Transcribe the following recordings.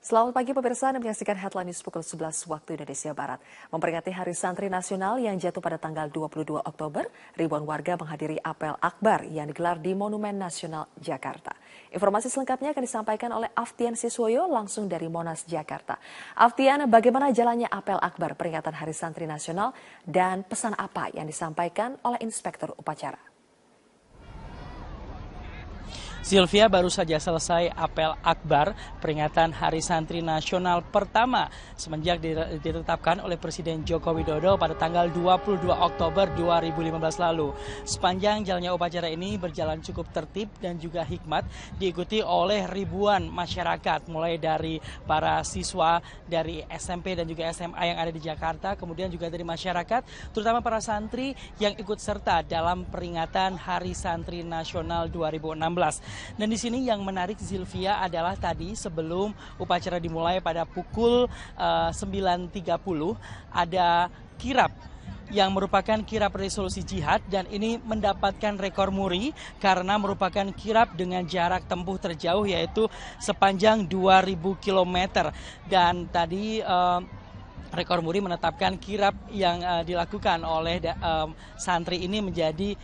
Selamat pagi pemirsa, Anda menyaksikan Headline News pukul 11 waktu Indonesia Barat. Memperingati Hari Santri Nasional yang jatuh pada tanggal 22 Oktober, ribuan warga menghadiri apel akbar yang digelar di Monumen Nasional Jakarta. Informasi selengkapnya akan disampaikan oleh Aftian Siswoyo langsung dari Monas, Jakarta. Aftian, bagaimana jalannya apel akbar peringatan Hari Santri Nasional dan pesan apa yang disampaikan oleh Inspektur Upacara? Sylvia, baru saja selesai apel akbar peringatan Hari Santri Nasional pertama semenjak ditetapkan oleh Presiden Joko Widodo pada tanggal 22 Oktober 2015 lalu. Sepanjang jalannya upacara ini berjalan cukup tertib dan juga hikmat, diikuti oleh ribuan masyarakat, mulai dari para siswa dari SMP dan juga SMA yang ada di Jakarta, kemudian juga dari masyarakat, terutama para santri yang ikut serta dalam peringatan Hari Santri Nasional 2016. Dan di sini yang menarik, Sylvia, adalah tadi sebelum upacara dimulai pada pukul 9.30 ada kirap yang merupakan kirap resolusi jihad, dan ini mendapatkan rekor muri karena merupakan kirap dengan jarak tempuh terjauh yaitu sepanjang 2000 km. Dan tadi rekor muri menetapkan kirap yang dilakukan oleh santri ini menjadi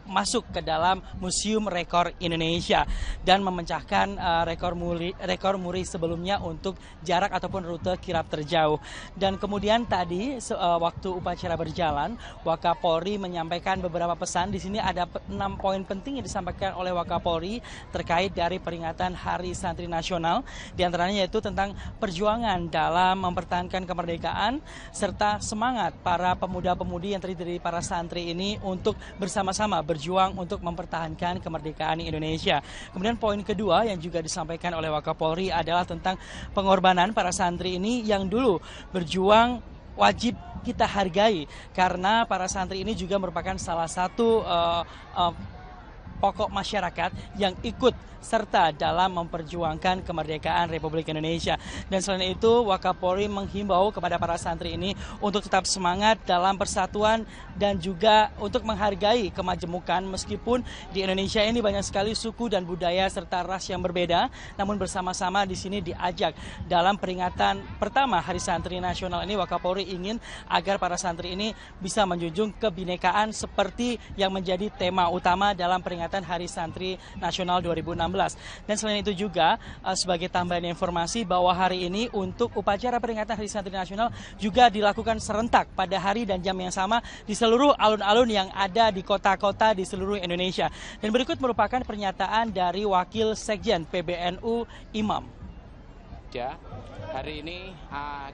masuk ke dalam Museum Rekor Indonesia dan memecahkan rekor muri sebelumnya untuk jarak ataupun rute kirap terjauh. Dan kemudian tadi waktu upacara berjalan, Wakapolri menyampaikan beberapa pesan. Di sini ada 6 poin penting yang disampaikan oleh Wakapolri terkait dari peringatan Hari Santri Nasional. Di antaranya yaitu tentang perjuangan dalam mempertahankan kemerdekaan serta semangat para pemuda-pemudi yang terdiri dari para santri ini untuk bersama-sama berjuang untuk mempertahankan kemerdekaan Indonesia. Kemudian poin kedua yang juga disampaikan oleh Wakapolri adalah tentang pengorbanan para santri ini yang dulu berjuang wajib kita hargai, karena para santri ini juga merupakan salah satu pokok masyarakat yang ikut serta dalam memperjuangkan kemerdekaan Republik Indonesia. Dan selain itu, Wakapolri menghimbau kepada para santri ini untuk tetap semangat dalam persatuan dan juga untuk menghargai kemajemukan, meskipun di Indonesia ini banyak sekali suku dan budaya serta ras yang berbeda, namun bersama-sama di sini diajak dalam peringatan pertama Hari Santri Nasional ini. Wakapolri ingin agar para santri ini bisa menjunjung kebinekaan seperti yang menjadi tema utama dalam peringatan Hari Santri Nasional 2016. Dan selain itu juga sebagai tambahan informasi bahwa hari ini untuk upacara peringatan Hari Santri Nasional juga dilakukan serentak pada hari dan jam yang sama di seluruh alun-alun yang ada di kota-kota di seluruh Indonesia. Dan berikut merupakan pernyataan dari Wakil Sekjen PBNU Imam. Ya, hari ini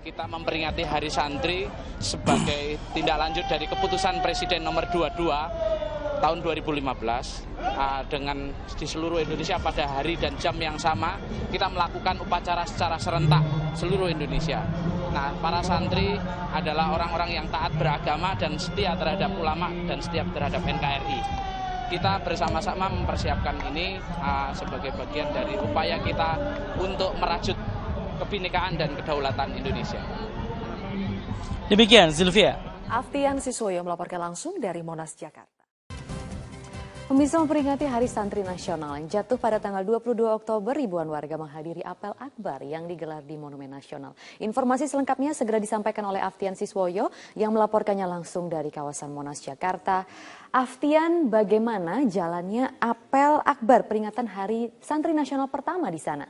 kita memperingati Hari Santri sebagai tindak lanjut dari keputusan Presiden nomor 22 tahun 2015 dengan di seluruh Indonesia pada hari dan jam yang sama kita melakukan upacara secara serentak seluruh Indonesia. Nah, para santri adalah orang-orang yang taat beragama dan setia terhadap ulama dan setia terhadap NKRI. Kita bersama-sama mempersiapkan ini sebagai bagian dari upaya kita untuk merajut kebinekaan dan kedaulatan Indonesia. Demikian, Sylvia. Aftian Siswoyo melaporkan langsung dari Monas, Jakarta. Pemirsa, memperingati Hari Santri Nasional yang jatuh pada tanggal 22 Oktober, ribuan warga menghadiri apel akbar yang digelar di Monumen Nasional. Informasi selengkapnya segera disampaikan oleh Aftian Siswoyo yang melaporkannya langsung dari kawasan Monas, Jakarta. Aftian, bagaimana jalannya apel akbar peringatan Hari Santri Nasional pertama di sana?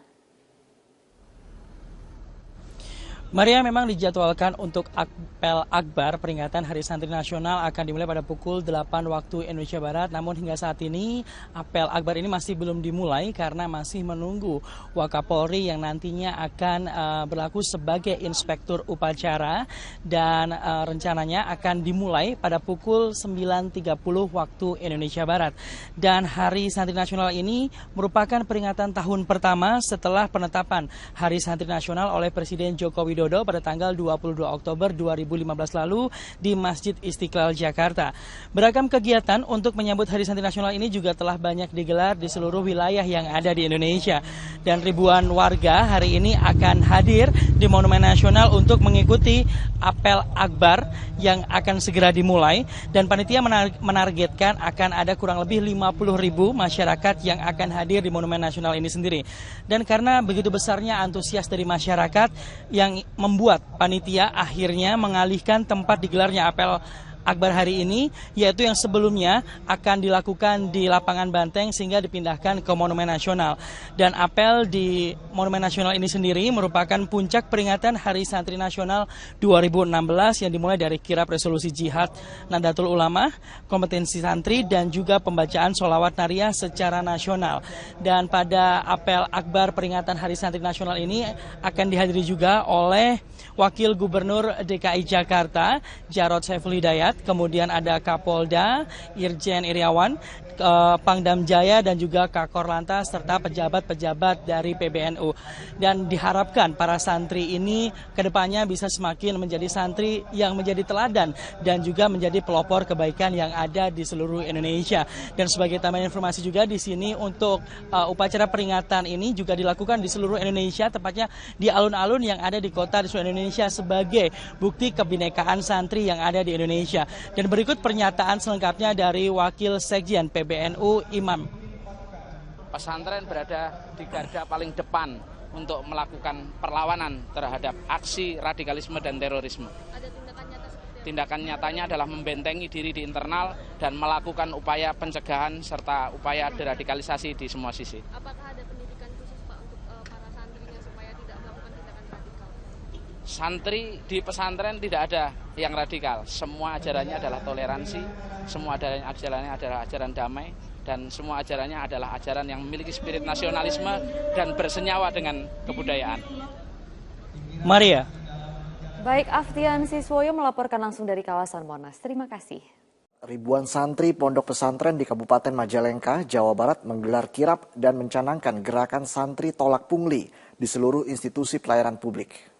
Maria, memang dijadwalkan untuk apel akbar peringatan Hari Santri Nasional akan dimulai pada pukul 8 waktu Indonesia Barat. Namun hingga saat ini apel akbar ini masih belum dimulai karena masih menunggu Wakapolri yang nantinya akan berlaku sebagai inspektur upacara, dan rencananya akan dimulai pada pukul 9.30 waktu Indonesia Barat. Dan Hari Santri Nasional ini merupakan peringatan tahun pertama setelah penetapan Hari Santri Nasional oleh Presiden Joko Widodo Widodo pada tanggal 22 Oktober 2015 lalu di Masjid Istiqlal Jakarta. Beragam kegiatan untuk menyambut Hari Santri Nasional ini juga telah banyak digelar di seluruh wilayah yang ada di Indonesia. Dan ribuan warga hari ini akan hadir di Monumen Nasional untuk mengikuti apel akbar yang akan segera dimulai. Dan panitia menargetkan akan ada kurang lebih 50.000 masyarakat yang akan hadir di Monumen Nasional ini sendiri. Dan karena begitu besarnya antusias dari masyarakat yang membuat panitia akhirnya mengalihkan tempat digelarnya apel akbar hari ini, yaitu yang sebelumnya akan dilakukan di Lapangan Banteng sehingga dipindahkan ke Monumen Nasional. Dan apel di Monumen Nasional ini sendiri merupakan puncak peringatan Hari Santri Nasional 2016 yang dimulai dari kirap resolusi jihad Nahdlatul Ulama, kompetensi santri, dan juga pembacaan sholawat nariyah secara nasional. Dan pada apel akbar peringatan Hari Santri Nasional ini akan dihadiri juga oleh Wakil Gubernur DKI Jakarta, Jarod Saiful Hidayat, kemudian ada Kapolda, Irjen Iriawan, Pangdam Jaya, dan juga Kakor Lantas, serta pejabat-pejabat dari PBNU. Dan diharapkan para santri ini kedepannya bisa semakin menjadi santri yang menjadi teladan dan juga menjadi pelopor kebaikan yang ada di seluruh Indonesia. Dan sebagai tambahan informasi juga di sini untuk upacara peringatan ini juga dilakukan di seluruh Indonesia, tepatnya di alun-alun yang ada di kota di seluruh Indonesia sebagai bukti kebinekaan santri yang ada di Indonesia. Dan berikut pernyataan selengkapnya dari Wakil Sekjen PBNU Imam. Pesantren berada di garda paling depan untuk melakukan perlawanan terhadap aksi radikalisme dan terorisme. Ada tindakan nyata seperti apa? Tindakan nyatanya adalah membentengi diri di internal dan melakukan upaya pencegahan serta upaya deradikalisasi di semua sisi. Apakah ada pendidikan khusus Pak untuk para santrinya supaya tidak melakukan tindakan radikal? Santri di pesantren tidak ada yang radikal. Semua ajarannya adalah toleransi, semua ajarannya adalah ajaran damai, dan semua ajarannya adalah ajaran yang memiliki spirit nasionalisme dan bersenyawa dengan kebudayaan. Maria. Baik, Aftian Siswoyo melaporkan langsung dari kawasan Monas. Terima kasih. Ribuan santri pondok pesantren di Kabupaten Majalengka, Jawa Barat menggelar kirap dan mencanangkan gerakan santri tolak pungli di seluruh institusi pelayanan publik.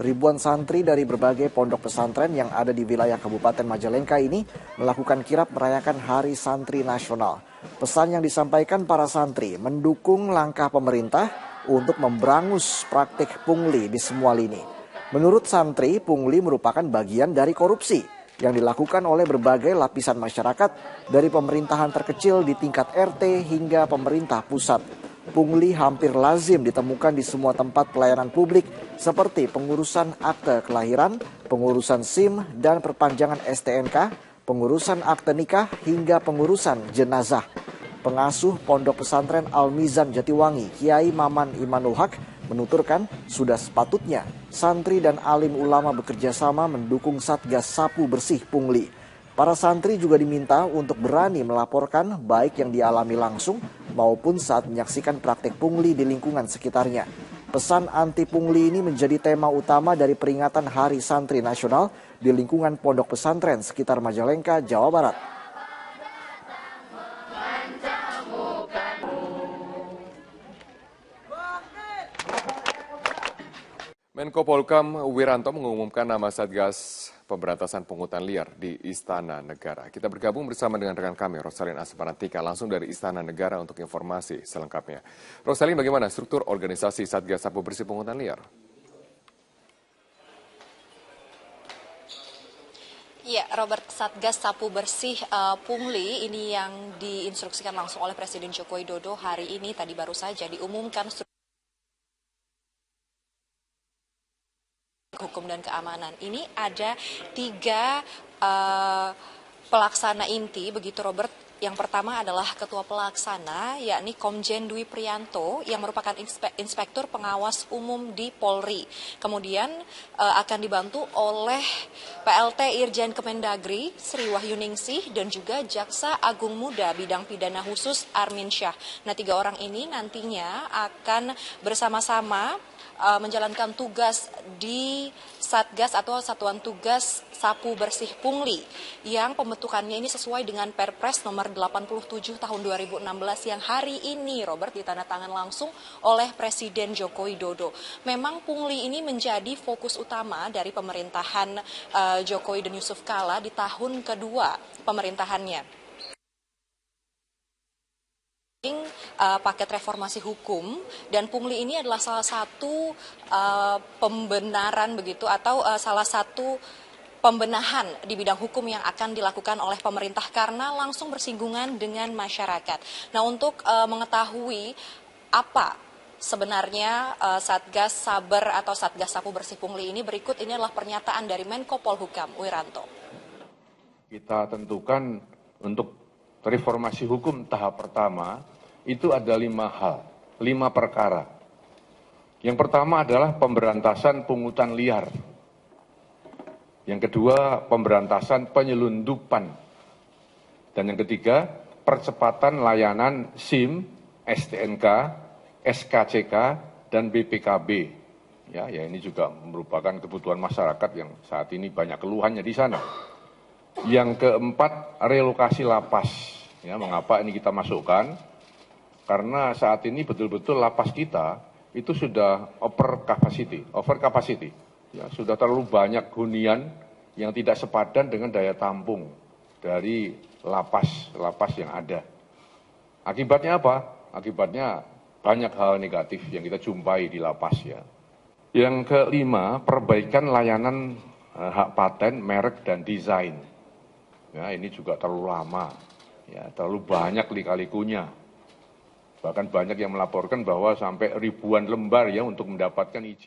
Ribuan santri dari berbagai pondok pesantren yang ada di wilayah Kabupaten Majalengka ini melakukan kirap merayakan Hari Santri Nasional. Pesan yang disampaikan para santri mendukung langkah pemerintah untuk memberangus praktik pungli di semua lini. Menurut santri, pungli merupakan bagian dari korupsi yang dilakukan oleh berbagai lapisan masyarakat dari pemerintahan terkecil di tingkat RT hingga pemerintah pusat. Pungli hampir lazim ditemukan di semua tempat pelayanan publik seperti pengurusan akte kelahiran, pengurusan SIM dan perpanjangan STNK, pengurusan akte nikah hingga pengurusan jenazah. Pengasuh Pondok Pesantren Al-Mizan Jatiwangi, Kiai Maman Imanul Haq, menuturkan sudah sepatutnya santri dan alim ulama bekerja sama mendukung Satgas Sapu Bersih Pungli. Para santri juga diminta untuk berani melaporkan baik yang dialami langsung maupun saat menyaksikan praktek pungli di lingkungan sekitarnya. Pesan anti pungli ini menjadi tema utama dari peringatan Hari Santri Nasional di lingkungan pondok pesantren sekitar Majalengka, Jawa Barat. Menko Polhukam Wiranto mengumumkan nama Satgas Pemberantasan Pungutan Liar di Istana Negara. Kita bergabung bersama dengan rekan kami, Rosalin Asparantika, langsung dari Istana Negara untuk informasi selengkapnya. Rosalin, bagaimana struktur organisasi Satgas Sapu Bersih Pungutan Liar? Ya, Robert, Satgas Sapu Bersih Pungli ini yang diinstruksikan langsung oleh Presiden Joko Widodo hari ini tadi baru saja diumumkan Hukum dan Keamanan. Ini ada 3 pelaksana inti, begitu Robert. Yang pertama adalah Ketua Pelaksana, yakni Komjen Dwi Priyanto, yang merupakan Inspektur Pengawas Umum di Polri. Kemudian akan dibantu oleh PLT Irjen Kemendagri, Sri Wahyuningsih, dan juga Jaksa Agung Muda Bidang Pidana Khusus Armin Syah. Nah, 3 orang ini nantinya akan bersama-sama menjalankan tugas di Satgas atau Satuan Tugas Sapu Bersih Pungli yang pembentukannya ini sesuai dengan Perpres nomor ke-87 tahun 2016 yang hari ini, Robert, ditandatangan langsung oleh Presiden Joko Widodo. Memang pungli ini menjadi fokus utama dari pemerintahan Jokowi dan Yusuf Kala di tahun kedua pemerintahannya. Paket reformasi hukum, dan pungli ini adalah salah satu pembenaran begitu, atau salah satu pembenahan di bidang hukum yang akan dilakukan oleh pemerintah karena langsung bersinggungan dengan masyarakat. Nah, untuk mengetahui apa sebenarnya Satgas Saber atau Satgas Sapu Bersih Pungli ini, berikut ini adalah pernyataan dari Menko Polhukam Wiranto. Kita tentukan untuk reformasi hukum tahap pertama itu ada 5 hal, 5 perkara. Yang pertama adalah pemberantasan pungutan liar. Yang kedua, pemberantasan penyelundupan. Dan yang ketiga, percepatan layanan SIM, STNK, SKCK, dan BPKB. Ya, ini juga merupakan kebutuhan masyarakat yang saat ini banyak keluhannya di sana. Yang keempat, relokasi lapas. Ya, mengapa ini kita masukkan? Karena saat ini betul-betul lapas kita itu sudah over capacity. Ya, sudah terlalu banyak hunian yang tidak sepadan dengan daya tampung dari lapas yang ada. Akibatnya apa? Akibatnya banyak hal negatif yang kita jumpai di lapas ya. Yang kelima, perbaikan layanan hak paten, merek dan desain. Ya, ini juga terlalu lama, ya, terlalu banyak lika-likunya. Bahkan banyak yang melaporkan bahwa sampai ribuan lembar ya untuk mendapatkan izin.